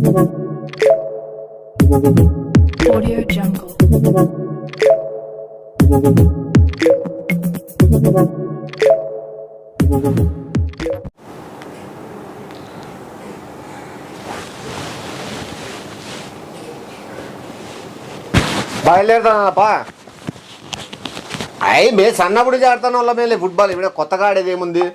Audio Jungle. బయలుదేరుతానప్పా. అయ్యి మే సన్నప్పుడు చేస్తాను వాళ్ళ మేలే ఫుట్బాల్. ఇప్పుడు కొత్తగా ఆడేది ఏముంది?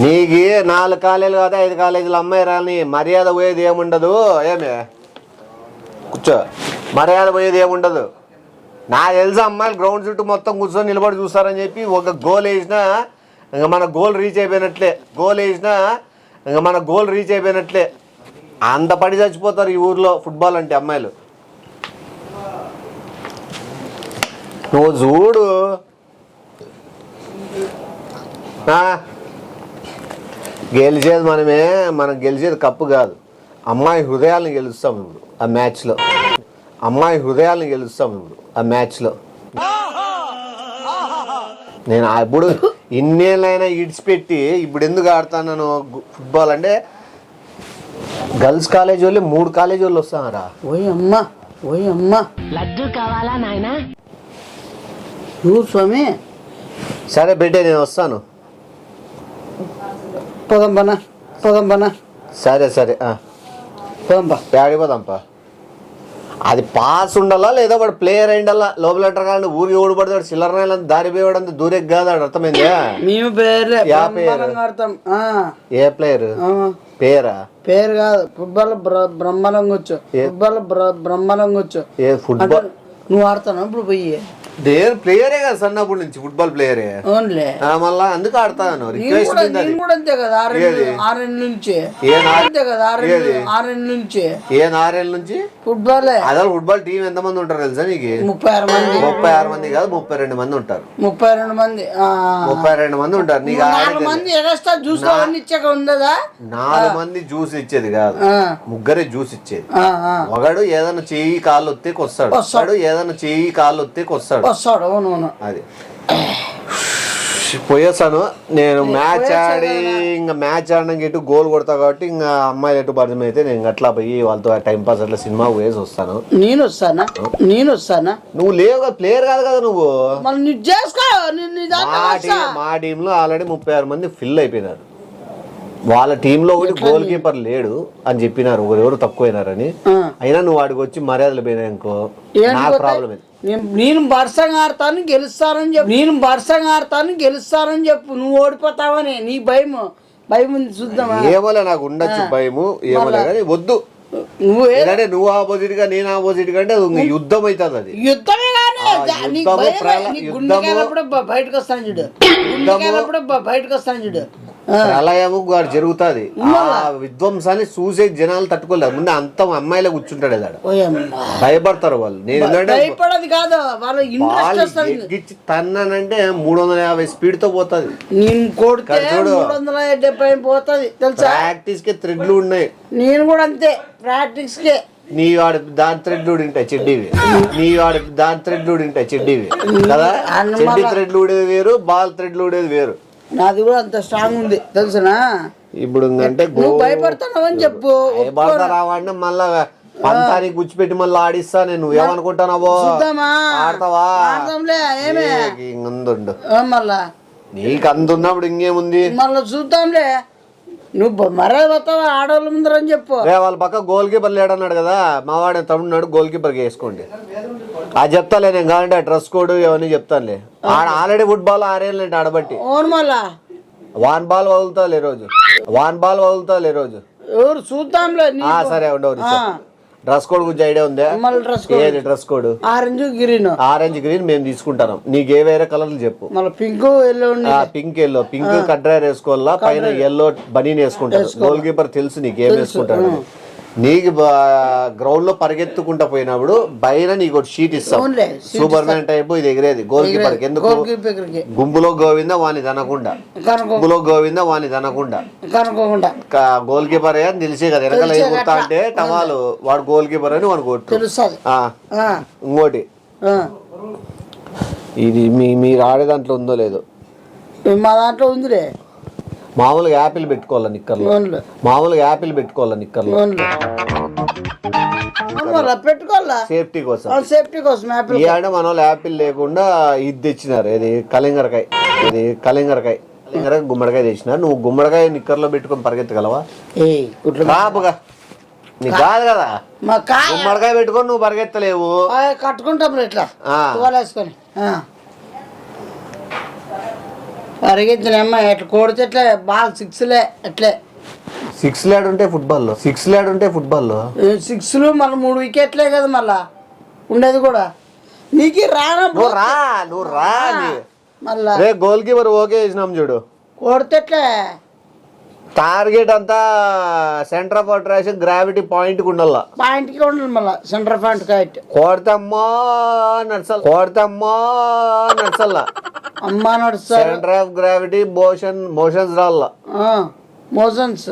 నీకు 4 కాలేజీలు కాదా 5 కాలేజీలు అమ్మాయి రాని మర్యాద పోయేది ఏముండదు. ఏమి కూర్చో, మర్యాద పోయేది ఏముండదు. నాకు తెలుసు అమ్మాయిలు గ్రౌండ్ చుట్టూ మొత్తం కూర్చొని నిలబడి చూస్తారని చెప్పి ఒక గోల్ వేసినా ఇంకా మన గోల్ రీచ్ అయిపోయినట్లే. అంత పడి చచ్చిపోతారు ఈ ఊర్లో ఫుట్బాల్ అంటే అమ్మాయిలు. నువ్వు చూడు, గెలిచేది మనమే. మనం గెలిచేది కప్పు కాదు, అమ్మాయి హృదయాలను గెలుస్తాం ఇప్పుడు ఆ మ్యాచ్లో. నేను ఇప్పుడు ఇన్నేళ్ళైనా ఇడిచిపెట్టి ఇప్పుడు ఎందుకు ఆడతాను ఫుట్బాల్ అంటే, గర్ల్స్ కాలేజ్ వాళ్ళు 3 కాలేజీ వాళ్ళు వస్తారా. ఓయ్ అమ్మా లడ్డు కావాలా నాయనా? స్వామి సరే బిడ్డ నేను వస్తాను. పోదాంపనా. సరే పోదాంపా. ఆడిపోదాంపా. అది పాస్ ఉండాలా లేదా వాడు ప్లేయర్ అయిండాలా. లోపల కానీ ఊరికి ఓడి పడతాడు చిల్లర దారి పోయేవాడు దూరేకి కాదు. అర్థమైందా? మేము ఏ ప్లేయర్ పేరు కాదు, ఫుట్బాల్ బ్రహ్మాండంగా వచ్చు. ఏ ఫుట్బాల్ నువ్వు ఆడతాను ఇప్పుడు పోయి. నేను ప్లేయరే కదా సన్నప్పటి నుంచి, ఫుట్బాల్ ప్లేయరే మళ్ళా అందుకు ఆడతాను. రిక్వెస్ట్ అంతే కదా, 6 నుంచి ఫుట్బాల్. అదే ఫుట్బాల్ టీం ఎంత మంది ఉంటారు తెలుసా నీకు? 36 మంది. 36 మంది కాదు 32 మంది ఉంటారు. 32 మంది. 32 మంది ఉంటారు. నీకు 4 మంది ఎక్స్ట్రా జ్యూస్ ఇచ్చాక ఉండదా? 4 మంది జ్యూస్ ఇచ్చేది కాదు, ముగ్గురే జ్యూస్ ఇచ్చేది. ఒకడు ఏదైనా చెయ్యి కాళ్ళు ఒత్తేకి వస్తాడు, ఏదైనా చెయ్యి కాళ్ళు ఒత్తేకి వస్తాడు. అది పోయేసాను నేను. మ్యాచ్ ఆడడానికి ఎటు గోల్ కొడతా కాబట్టి ఇంకా అమ్మాయిలు ఎటు పరిచయం అయితే నేను అట్లా పోయి వాళ్ళతో టైం పాస్ అట్లా సినిమా పోయేసి వస్తాను. నేను వస్తానా? నువ్వు లేవు, ప్లేయర్ కాదు కదా నువ్వు. మా టీంలో ఆల్రెడీ 36 మంది ఫిల్ అయిపోయినారు. వాళ్ళ టీంలో ఒకటి గోల్ కీపర్ లేడు అని చెప్పినారు, ఎవరు తక్కువైనారని. అయినా నువ్వు వాడికి వచ్చి మర్యాదలు పోయినాయనుకో నాకు ప్రాబ్లం. నేను బర్సంగా ఆడతాను గెలుస్తానని చెప్పు. నువ్వు ఓడిపోతావని నీ భయం ఉంది. చూద్దామా? ఏమోలే, నాకు ఉండొచ్చు భయము, ఏమోలే కానీ వద్దు. నువ్వు ఆపోజిట్ గా నేను ఆపోజిట్ గా అంటే యుద్ధం అవుతుంది. అది యుద్ధమే బయటకు వస్తాను చూడు. ప్రళయము వాడు జరుగుతుంది. ఆ విధ్వంసాన్ని చూసే జనాలు తట్టుకోలేరు. ముందు అంత అమ్మాయిలే కూర్చుంటాడు, భయపడతారు వాళ్ళు. నేను తన్నానంటే 350 స్పీడ్ తో పోతుంది. ప్రాక్టీస్ కి థ్రెడ్లు ఉన్నాయి. నేను కూడా అంతే, ప్రాక్టీస్ కే. నీ వాడు దాని థ్రెడ్లు ఉంటాయి చెడ్డీవి, కదా. చెడ్డీ థ్రెడ్లు ఊడేది వేరు, బాల్ థ్రెడ్లు ఊడేది వేరు. నాది కూడా అంత స్ట్రాంగ్ ఉంది తెలుసునా. ఇప్పుడు అంటే భయపడతానని చెప్పు. భయపడతారావంటే మళ్ళా పంతానికి గుచ్చిపెట్టి మళ్ళీ ఆడిస్తా. నేను ఏమనుకుంటానావో ఆడతావా? మళ్ళా నీకు అంత ఉన్నప్పుడు ఇంకేముంది, మళ్ళా చూద్దాంలే. నువ్వు మర్యాద పోతావా ఆడవాళ్ళ ముందరని చెప్పు. వాళ్ళ పక్క గోల్ కీపర్ లేడన్నాడు కదా, మా వాడు తమ్ముడు గోల్ కీపర్కి వేసుకోండి. అది చెప్తాలే నేను, కావాలంటే డ్రెస్ కోడ్ ఇవన్నీ చెప్తానులే. ఆల్రెడీ ఫుట్బాల్ 6 ఏళ్ళు అంటే ఆడబట్టి వాన్ బాల్ వదులుతాలే రోజు. ఎవరు చూద్దాంలే. సరే ఉండవు. డ్రెస్ కోడ్ గురించి ఐడియా ఉందా? ఏది డ్రెస్ కోడ్? ఆరెంజ్ గ్రీన్ మేము తీసుకుంటాం. నీకు ఏ వేరే కలర్లు చెప్పు. Pink yellow. పింక్ కడ్రైర్ వేసుకోవాలా, పైన ఎల్లో బనీన్ వేసుకుంటారు. గోల్ కీపర్ తెలుసు నీకు ఏం వేసుకుంటాడు. నీకు గ్రౌండ్ లో పరిగెత్తుకుంటా పోయినప్పుడు పైన నీకు ఒక షీట్ ఇస్తాం, సూపర్ మ్యాన్ టైప్. ఇది ఎగిరేది గోల్ కీపర్. ఎందుకు? గుంపులో గోవిందా వాని తనకుండా, గోల్ కీపర్ అని తెలిసే కదా. వెనకాల ఏం కొడతా అంటే టవాలు వాడు గోల్ కీపర్ అని వాడు కొట్టు. ఇంకోటి, ఇది మీరు ఆడే దాంట్లో ఉందో లేదో? మా దాంట్లో ఉందిలే. మామూలుగా యాపిల్ పెట్టుకోవాలా నిక్కర్లో, ఓన్లీ మామూలుగా యాపిల్ పెట్టుకోవాలా నిక్కర్లో ఓన్లీ మళ్ళా పెట్టుకోవాలా సేఫ్టీ కోసం. సేఫ్టీ కోసం యాపిల్ ఈ ఆడ మన వాళ్ళు యాపిల్ లేకుండా ఇది తెచ్చినారు, ఇది కలింగరకాయ, కలింగరకాయ గుమ్మడికాయ తెచ్చినారు. నువ్వు గుమ్మడికాయ నిక్కర్లో పెట్టుకొని పరిగెత్తగలవా? రాబుగా నీకు కాదు కదా, గుమ్మడికాయ పెట్టుకొని నువ్వు పరిగెత్తలేవు. కట్టుకుంటాం ఇట్లా వేసుకొని పరిగెత్తినమ్మా ఎట్లా కొడితే ఎట్లా బాగా సిక్స్లే ఎట్లే. 6 లాడ్ ఉంటే ఫుట్బాల్లో, 6 లాడ్ ఉంటే ఫుట్బాల్లో 6లు మళ్ళీ 3 వికెట్లే కదా మళ్ళా ఉండేది కూడా. నీకు నువ్వు రా మళ్ళా రే గోల్ కీపర్ ఓకే చేసినాం చూడు. కొడితే ఎట్లే టార్గెట్ అంతా centre of attraction gravity point కి ఉండాల, పాయింట్ కి ఉండాలి మళ్ళా సెంటర్ పాయింట్ కైట్ కొడతమ్మా నడసల్లా అమ్మా నడుస్తారు. సెంటర్ ఆఫ్ గ్రావిటీ మోషన్స్ రాళ్ళ మోషన్స్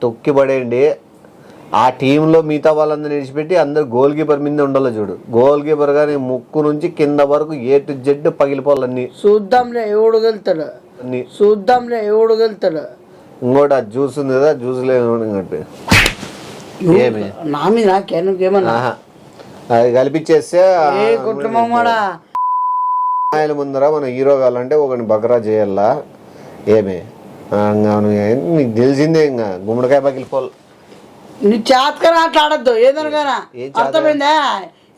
తొక్కి పడేయండి. ఆ టీంలో మిగతా వాళ్ళందరూ నిలిచిపెట్టి అందరు గోల్ కీపర్ మీద ఉండాలి చూడు. గోల్ కీపర్ గానీ ముక్కు నుంచి కింద వరకు A to Z పగిలిపోవాలన్నీ. చూద్దాంలే ఎవడు గెలుతాడు, చూద్దాంలే ఎవడు గెలుతాడు. ఇంకోటి ఆ జ్యూస్ ఉంది కదా, జ్యూస్ లేదు ఏమి నా మీద నాకేమన్నా అది కలిపిచ్చేస్తే కుటుంబమాడా ఆయన ముందర మనం హీరో కావాలంటే ఒకరిని బకరా చేయాలా. ఏమి నీకు తెలిసిందే ఇంకా గుమ్మడికాయ పగిలిపోవాలి. నీ చేతకని ఆటలాడద్దు ఏదనగానా, అర్థమైందా?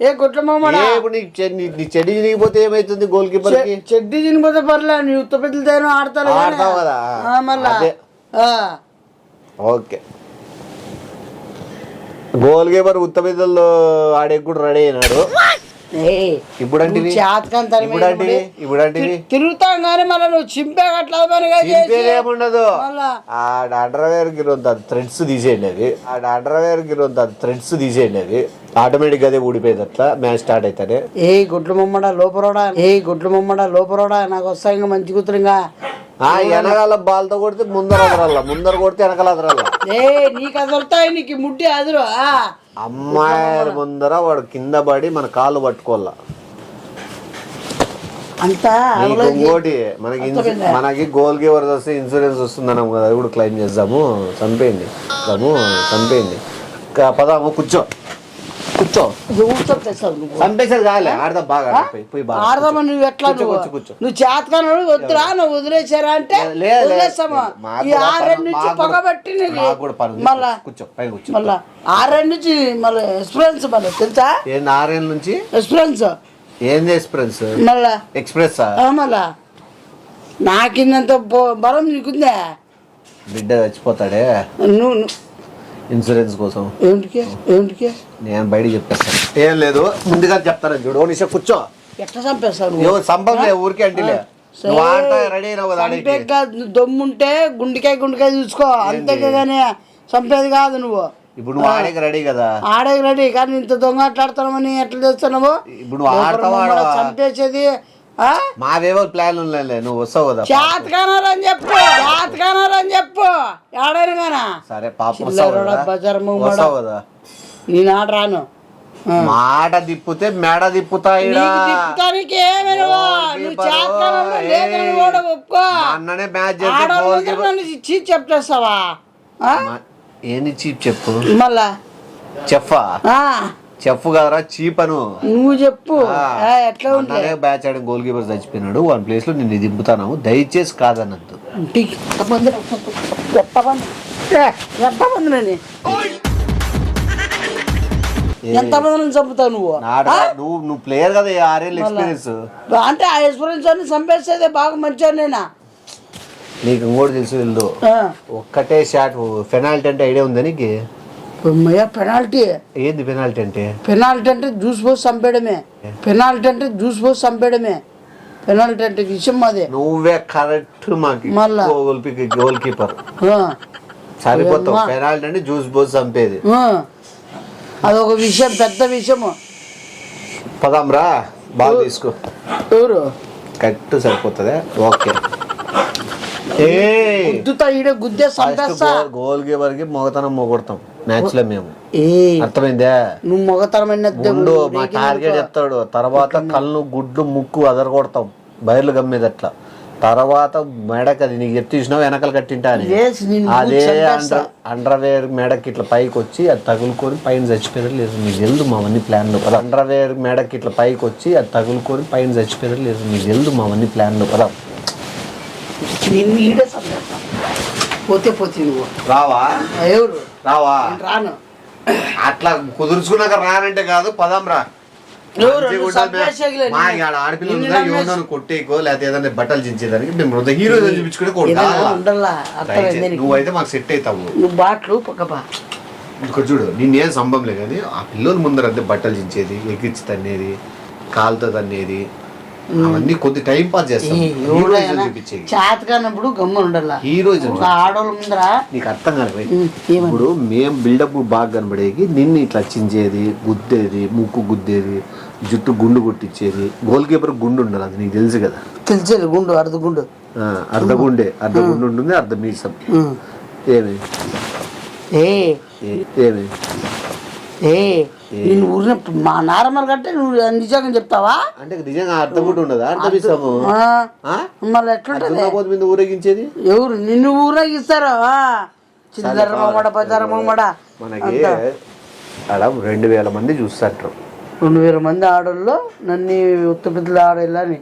ఏ కుటుంబమాడా ఇప్పుడు నీ చెడ్డి చినిగిపోతే ఏమైతుంది గోల్ కీపర్ కి? చెడ్డి చినిగిపోతే పర్లే, నీ ఉత్త పెద్దలతో ఆడతావు కదా మళ్ళా. ఓకే గోల్ కీపర్ ఉత్త పెద్దల్లో ఆడే కూడా రెడీ అయినాడు. ఇప్పుడు తిరుగుతాం కానీ మళ్ళీ నువ్వు చింపేదేముండదు. ఆడ అండర్వేర్ గిరంత థ్రెడ్స్ తీసేయండి, అవి ఆటోమేటిక్ అదే ఊడిపోయేది. అట్లా మ్యాచ్ స్టార్ట్ అవుతానే. గుడ్లు మమ్మడా లోపరోడా నాకు వస్తాయి ఇంకా మంచి కూతురుగా. వెనకాల బాల్తో కొడితే ముందర కొడితే వెనకాల అదరాల. నీకు అదరుతాయి, నీకు ముడ్డి అదురు. అమ్మాయిల ముందర వాడు కింద పడి మన కాళ్ళు పట్టుకోవాలా. అంతా ఇంకోటి మనకి గోల్ కీపర్ వస్తే ఇన్సూరెన్స్ వస్తుందన్నాం కదా, అది కూడా క్లెయిమ్ చేద్దాము. చంపేయండి పదాము. కూర్చో చంపేసేది కాలే, ఆడదాం బాగా ఆడదామా. నువ్వు ఎట్లా నువ్వు చేతకాను వద్దురా, నువ్వు వదిలేసారా అంటే వదిలేస్తామా. ఈ 6 నుంచి పొగబట్టి మళ్ళా 6 నుంచి మళ్ళీ ఎక్స్పీరియన్స్ మళ్ళీ తెలుసా? 6 నుంచి ఎక్స్పీరియన్స్ ఏంది ఎక్స్ప్రెస్ మళ్ళా ఎక్స్ప్రెస్ మళ్ళా నాకిందంత బలం నీకుందే. బిడ్డ చచ్చిపోతాడే నువ్వు ఇన్సూరెన్స్ కోసం. ఏమిటికి నేను బయటికి చెప్పేస్తాను. ఏం లేదు ముందుగా చెప్తాను చూడు. నిషా కూర్చో. ఎట్లా చంపేస్తాను? సంపంలే ఊరికే అంటిలే. రెడీ దమ్ముంటే గుండెకాయ చూసుకో, అంతేగానే చంపేది కాదు. నువ్వు ఇప్పుడు నువ్వు ఆడేకి రెడీ కదా, ఆడేకి రెడీ కానీ ఇంత దొంగ ఆటలాడుతున్నామని ఎట్లా చేస్తున్నావు? ఇప్పుడు చంపేసేది మావేవో ప్లాన్ ఉన్నాయి. నువ్వు వస్తావు కదా, చేతకానాలని చెప్పు ఆడారు గానా. సరే పాప వస్తావు కదా. నేను ఆట రాను. మాట తిప్పితే మెడ తిప్పుతాయి. అన్ననే మ్యాచ్ చెప్తావా? ఏంది చీప్ చెప్పు మళ్ళా చెప్పు కదరా చీప్ అను. నువ్వు చెప్పు ఎట్లా ఉంటాయి. బ్యాచ్ ఆడే గోల్ కీపర్ చచ్చిపోయినాడు, 1 ప్లేస్ లో నిన్ను దింపుతాను, దయచేసి కాదన్నద్దు. ఎంతమంది చంపుతావు నువ్వు? నువ్వు ప్లేయర్ కదా, 6 ఏళ్ళ ఎక్స్పీరియన్స్. అంటే ఆ ఎక్స్పీరియన్స్ అన్ని చంపేసేదే బాగా మంచిగా. నేనా నీకు ఇంకోటి తెలుసు వెళ్దు, ఒక్కటే షాట్ పెనాల్టీ అంటే ఐడియా ఉందా నీకు? పెనాల్టీ ఏంది పెనాల్టీ అంటే? పెనాల్టీ అంటే జ్యూస్ పోసి చంపేయడమే. పెనాల్టీ అంటే విషయం అదే. నువ్వే కరెక్ట్ మాకు గోల్ కీపర్ సరిపోతావు. పెనాల్టీ అంటే జ్యూస్ పోసి చంపేది, అదొక విషయం, పెద్ద విషయము. పదాంరా బాల్ తీసుకో. ఎవరు కరెక్ట్ సరిపోతుంది. ఓకే గుద్దే గోల్ కీపర్ కి మొగతనం మొగొడతాం మ్యాచ్ లో మేము. అర్థమైందా? నువ్వు మొగతనమైన మా టార్గెట్ చెప్తాడు, తర్వాత కళ్ళు గుడ్లు ముక్కు అదరగొడతాం, బయర్లు గమ్మేది. అట్లా తర్వాత మెడకి అది నీకు ఎత్తి చూసినావు వెనకాల కట్టింటా అని వేసి నిన్ను అదే చంపేస్తా. అండర్వేర్ మెడకి ఇట్లా పైకి వచ్చి అది తగులుకొని పైన చచ్చిపోయారు లేదు నీకు తెలుదు మావన్నీ ప్లాన్లో కదా అండర్వేర్ మెడకి ఇట్లా పైకి వచ్చి అది తగులుకొని పైన చచ్చిపోయారు లేదు నీకు తెలుదు మావన్నీ ప్లాన్లో కదా నిన్ను ఈడే చంపేస్తా. పోతే నువ్వు రావా ఎవరు రావా నేను రాను. అట్లా కుదుర్చుకున్నాక రానంటే కాదు పదాం రా ఎవరు నువ్వు చంపేసేయగలే మా నిన్ను. ఆడ ఆడపిల్లలు నిన్ను ఉందా? నమ్మేసి- ఎవరినో కొట్టేకో లేకపోతే ఏదైనా బట్టలు చించేదానికి మేము వృద్ధ హీరో చూపించుకునే ఏదైనా ఉండాలా అర్థమైంది నీకు. నువ్వైతే మాకు సెట్ అవుతావు నువ్వు బాట్లు పక్కపా ఇక్కడ చూడు నిన్నేం సంభవం లేదు కానీ ఆ పిల్లల ముందర అంతే బట్టలు చించేది ఎగిరిచి తన్నేది కాలుతో తన్నేది అవన్నీ కొద్ది టైం పాస్ చేస్తాం హీరోయిజం చూపించేది చేతకానప్పుడు గమ్మున ఉండాలా హీరోయిజం ఒక ఆడోళ్ళ ముందర నీకు అర్థం కాదు ఏమని ఇప్పుడు మేము బిల్డప్ బాగా కనబడేకి నిన్ను ఇట్లా చించేది గుద్దేది ముక్కు గుద్దేది జుట్టు గుండు కొట్టించేది గోల్ కీపర్ గుండు ఉండాలి అది నీకు తెలుసు కదా తెలిసేది గుండు అర్ధ గుండు అర్ధ గుండు ఉంటుంది అర్ధ మీసం ఏమి ఏ ఏమి ఏ నేను ఊరిన మా నార్మల్ కంటే నువ్వు నిజంగా చెప్తావా అంటే నిజంగా అర్థం కూడా ఉండదా అర్ధ మీసము మళ్ళీ ఎట్లుంటది పోతు మీద ఊరేగించేది ఎవరు నిన్ను ఊరేగిస్తారా చిల్లర మొమ్మడ పచార మొమ్మడ మనకి అలా 2000 మంది చూస్తారు 2000 మంది ఆడోళ్ళు నన్ను ఉత్తపిద్దలు ఆడేళ్ళని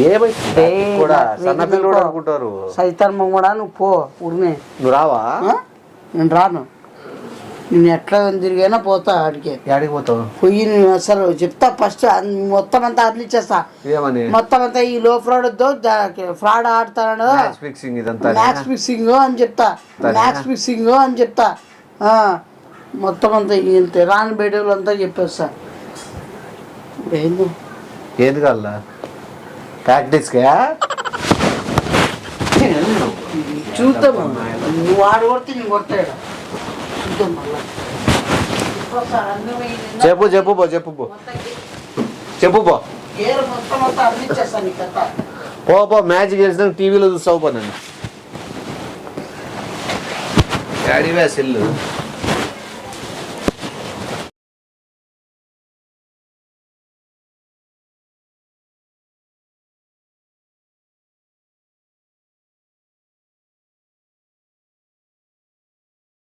ఏమైతే కూడా సన్న పిల్లలు అనుకుంటారు సైతాన్ మొమ్మడా నువ్వు పో ఊరినే నువ్వు రావా నేను రాను నేను ఎట్లా తిరిగైనా పోతా ఆడికి ఎక్కడికి పోతావు పోయి నేను అసలు చెప్తా ఫస్ట్ మొత్తం అంతా అందించేస్తా ఏమని మొత్తం అంతా ఈ లో ఫ్రాడ్ వద్దు ఫ్రాడ్ ఆడతాను మ్యాచ్ ఫిక్సింగ్ ఇదంతా మ్యాక్స్ ఫిక్సింగ్ అని చెప్తా మ్యాక్స్ ఫిక్సింగ్ అని చెప్తా మొత్తం అంతా ఇంత రాని బయటలు అంతా చెప్పేస్తా ఏంది ఏది కల్లా ప్రాక్టీస్కా చూద్దాము నువ్వు ఆడ కొడితే నేను కొడతాడు చూద్దాం మళ్ళా చెప్పు పో గేర్ మొత్తం అంతా అందించేస్తాను నీ కథ పో మ్యాచ్ గెలిచిన టీవీలో చూస్తావు పో నన్ను డాడీవే సెల్లు